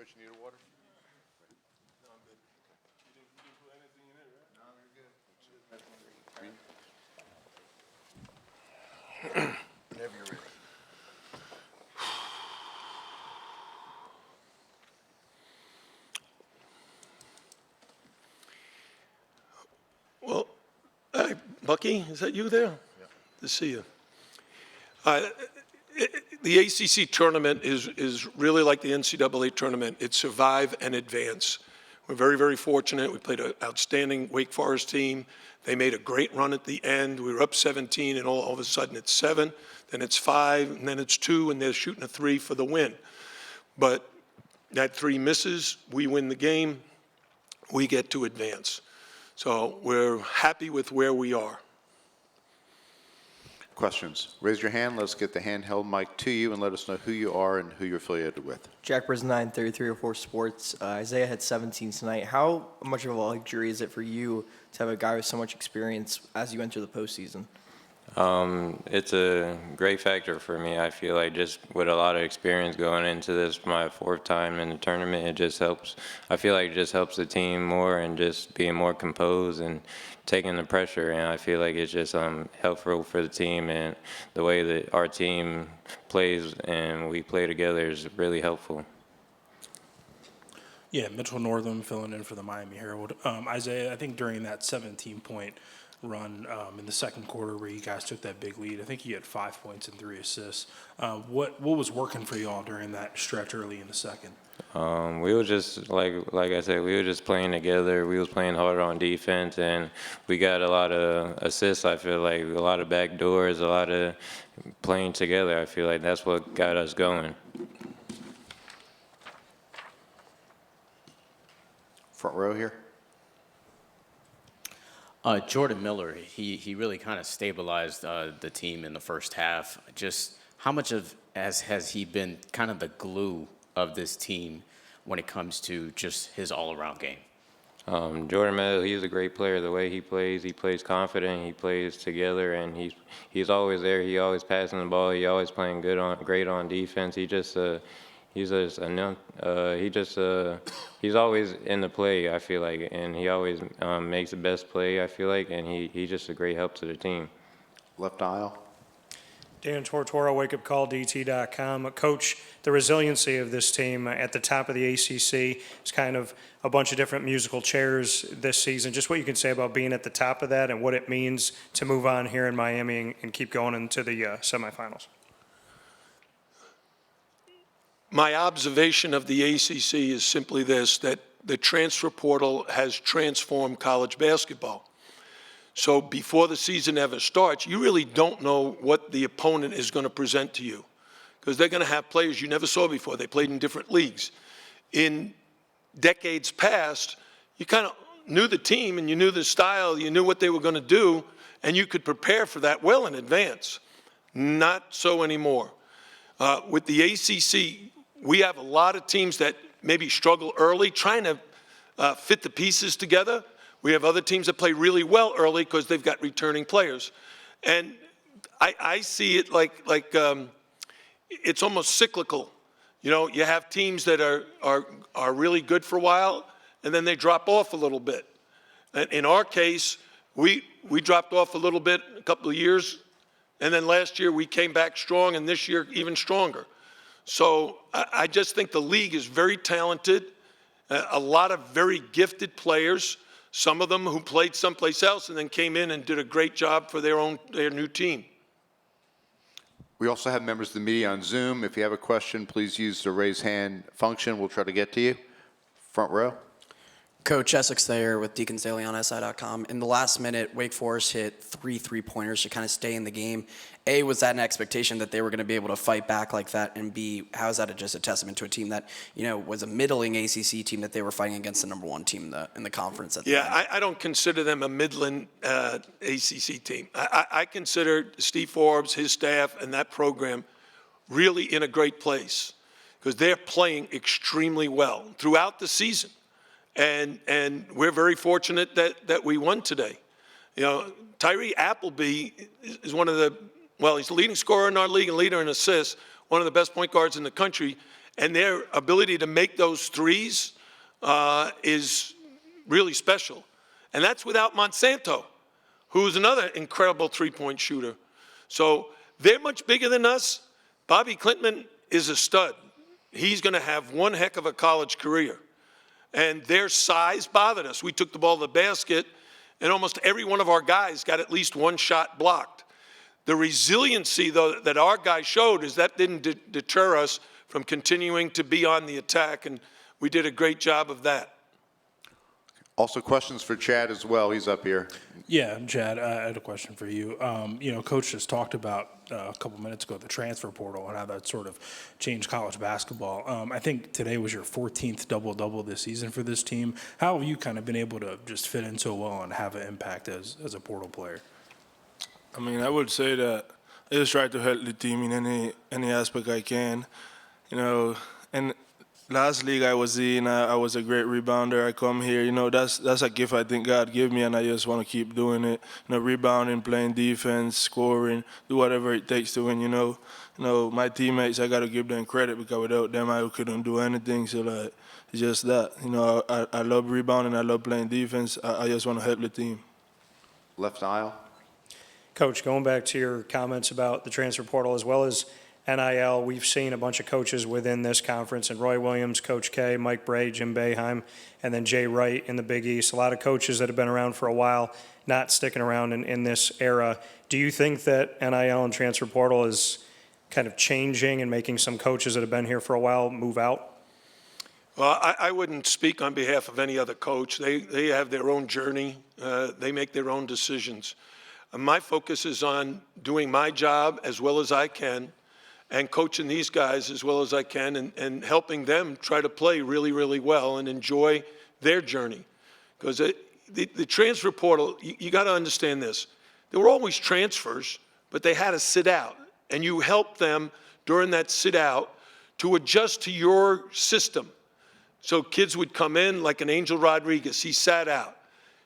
Coach, you need a water? No, I'm good. You didn't put anything in it, right? No, you're good. Whenever you're ready. Well, hi, Bucky, is that you there? Yeah. Good to see you. The ACC tournament is really like the NCAA tournament. It's survive and advance. We're very, very fortunate. We played an outstanding Wake Forest team. They made a great run at the end. We were up 17, and all of a sudden it's 7, then it's 5, and then it's 2, and they're shooting a 3 for the win. But that 3 misses, we win the game, we get to advance. So we're happy with where we are. Questions? Raise your hand. Let's get the handheld mic to you and let us know who you are and who you're affiliated with. Jack Brisnine, 3304 Sports. Isaiah had 17 tonight. How much of a luxury is it for you to have a guy with so much experience as you enter the postseason? It's a great factor for me. I feel like just with a lot of experience going into this, my 4th time in the tournament, it just helps. I feel like it just helps the team more and just being more composed and taking the pressure. And I feel like it's just helpful for the team, and the way that our team plays and we play together is really helpful. Yeah, Mitchell Northam filling in for the Miami Herald. Isaiah, I think during that 17-point run in the second quarter where you guys took that big lead, I think you had 5 points and 3 assists. What was working for y'all during that stretch early in the second? We were just, like I said, we were just playing together. We was playing harder on defense, and we got a lot of assists. I feel like a lot of back doors, a lot of playing together. I feel like that's what got us going. Front row here. Jordan Miller, he really kind of stabilized the team in the first half. Just how much of has he been kind of the glue of this team when it comes to just his all-around game? Jordan Miller, he's a great player. The way he plays confident, he plays together, and he's always there. He always passing the ball. He always playing great on defense. He's always in the play, I feel like, and he always makes the best play, I feel like, and he's just a great help to the team. Left aisle. Dan Tortora, wakeupcalldt.com. Coach, the resiliency of this team at the top of the ACC is kind of a bunch of different musical chairs this season. Just what you can say about being at the top of that and what it means to move on here in Miami and keep going into the semifinals. My observation of the ACC is simply this, that the transfer portal has transformed college basketball. So before the season ever starts, you really don't know what the opponent is going to present to you, because they're going to have players you never saw before. They played in different leagues. In decades past, you kind of knew the team and you knew the style, you knew what they were going to do, and you could prepare for that well in advance. Not so anymore. With the ACC, we have a lot of teams that maybe struggle early, trying to fit the pieces together. We have other teams that play really well early because they've got returning players. And I see it like it's almost cyclical. You know, you have teams that are really good for a while, and then they drop off a little bit. And in our case, we dropped off a little bit a couple of years, and then last year we came back strong, and this year even stronger. So I just think the league is very talented, a lot of very gifted players, some of them who played someplace else and then came in and did a great job for their new team. We also have members of the media on Zoom. If you have a question, please use the raise hand function. We'll try to get to you. Front row. Coach, Essex Thayer with Deacons Daily on SI.com. In the last minute, Wake Forest hit 3 3-pointers to kind of stay in the game. A, was that an expectation that they were going to be able to fight back like that? And B, how is that just a testament to a team that, you know, was a middling ACC team that they were fighting against the #1 team in the conference? At the end? I don't consider them a Midland ACC team. I consider Steve Forbes, his staff, and that program really in a great place because they're playing extremely well throughout the season. And we're very fortunate that we won today. You know, Tyree Appleby is one of the, well, he's the leading scorer in our league and leader in assists, one of the best point guards in the country. And their ability to make those threes is really special. And that's without Monsanto, who's another incredible three-point shooter. So they're much bigger than us. Bobby Klintman is a stud. He's going to have one heck of a college career. And their size bothered us. We took the ball to the basket, and almost every one of our guys got at least one shot blocked. The resiliency, though, that our guys showed is that didn't deter us from continuing to be on the attack, and we did a great job of that. Also questions for Chad as well. He's up here. Yeah, Chad, I had a question for you. Coach just talked about a couple minutes ago the transfer portal and how that sort of changed college basketball. I think today was your 14th double-double this season for this team. How have you kind of been able to just fit in so well and have an impact as a portal player? I mean, I would say that I just try to help the team in any aspect I can, and last league I was in, I was a great rebounder. I come here, that's a gift I think God gave me, and I just want to keep doing it. Rebounding, playing defense, scoring, do whatever it takes to win. My teammates, I got to give them credit because without them I couldn't do anything. So it's just that. I love rebounding, I love playing defense. I just want to help the team. Left aisle. Coach, going back to your comments about the transfer portal as well as NIL, we've seen a bunch of coaches within this conference, and Roy Williams, Coach K, Mike Bray, Jim Boeheim, and then Jay Wright in the Big East. A lot of coaches that have been around for a while, not sticking around in this era. Do you think that NIL and transfer portal is kind of changing and making some coaches that have been here for a while move out? Well, I wouldn't speak on behalf of any other coach. They have their own journey. They make their own decisions. My focus is on doing my job as well as I can and coaching these guys as well as I can and helping them try to play really, really well and enjoy their journey. Because the transfer portal, you got to understand this. There were always transfers, but they had to sit out. And you helped them during that sit out to adjust to your system. So kids would come in like an Angel Rodriguez, he sat out.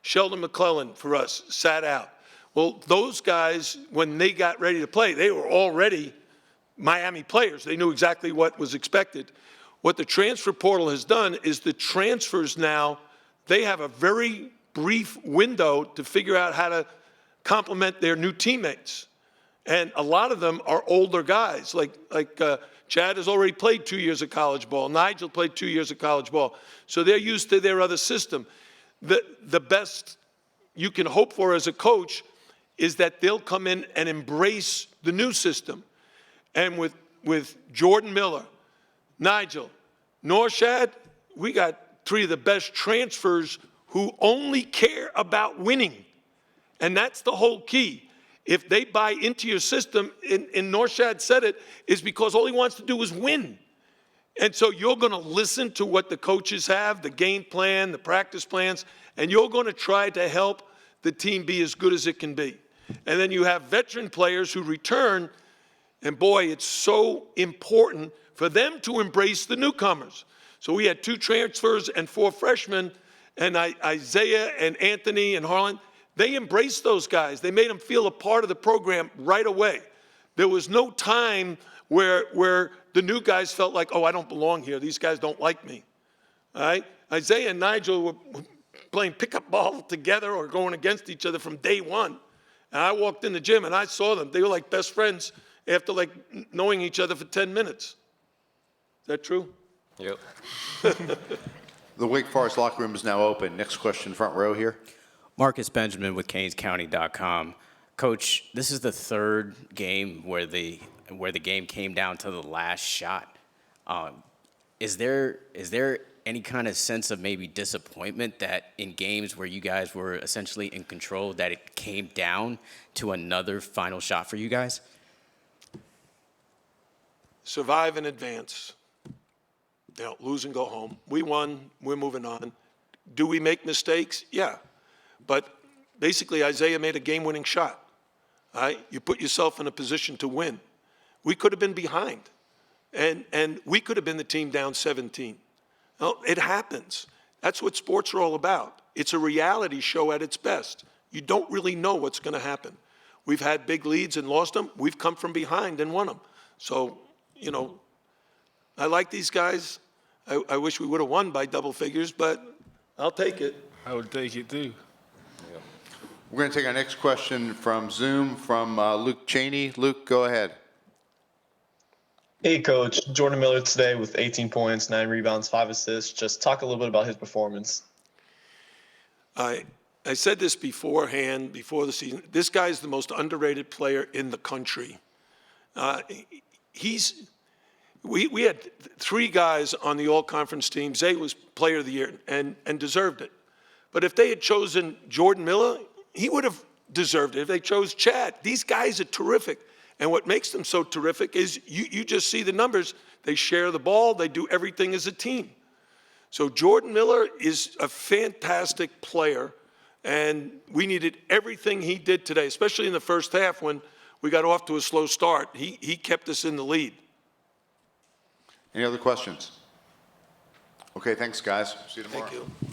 Sheldon McClellan, for us, sat out. Well, those guys, when they got ready to play, they were already Miami players. They knew exactly what was expected. What the transfer portal has done is the transfers now, they have a very brief window to figure out how to complement their new teammates. And a lot of them are older guys, like Chad has already played 2 years of college ball. Nigel played 2 years of college ball. So they're used to their other system. The best you can hope for as a coach is that they'll come in and embrace the new system. And with Jordan Miller, Nigel, Norshad, we got three of the best transfers who only care about winning. And that's the whole key. If they buy into your system, and Norshad said it, is because all he wants to do is win. And so you're going to listen to what the coaches have, the game plan, the practice plans, and you're going to try to help the team be as good as it can be. And then you have veteran players who return, and boy, it's so important for them to embrace the newcomers. So we had 2 transfers and 4 freshmen, and Isaiah and Anthony and Harlan, they embraced those guys. They made them feel a part of the program right away. There was no time where the new guys felt like, oh, I don't belong here. These guys don't like me. All right? Isaiah and Nigel were playing pickup ball together or going against each other from day one. And I walked in the gym and I saw them. They were like best friends after like knowing each other for 10 minutes. Is that true? Yep. The Wake Forest locker room is now open. Next question, front row here. Marcus Benjamin with CanesCounty.com. Coach, this is the 3rd game where the game came down to the last shot. Is there any kind of sense of maybe disappointment that in games where you guys were essentially in control that it came down to another final shot for you guys? Survive and advance. Lose and go home. We won. We're moving on. Do we make mistakes? Yeah. But basically, Isaiah made a game-winning shot. All right? You put yourself in a position to win. We could have been behind, and we could have been the team down 17. Well, it happens. That's what sports are all about. It's a reality show at its best. You don't really know what's going to happen. We've had big leads and lost them. We've come from behind and won them. So, I like these guys. I wish we would have won by double figures, but I'll take it. I would take it too. We're going to take our next question from Zoom from Luke Cheney. Luke, go ahead. Hey, Coach. Jordan Miller today with 18 points, 9 rebounds, 5 assists. Just talk a little bit about his performance. I said this beforehand, before the season. This guy is the most underrated player in the country. We had 3 guys on the all-conference team. Zay was player of the year and deserved it. But if they had chosen Jordan Miller, he would have deserved it. If they chose Chad, these guys are terrific. And what makes them so terrific is you just see the numbers. They share the ball. They do everything as a team. So Jordan Miller is a fantastic player, and we needed everything he did today, especially in the first half when we got off to a slow start. He kept us in the lead. Any other questions? Okay, thanks, guys. See you tomorrow. Thank you.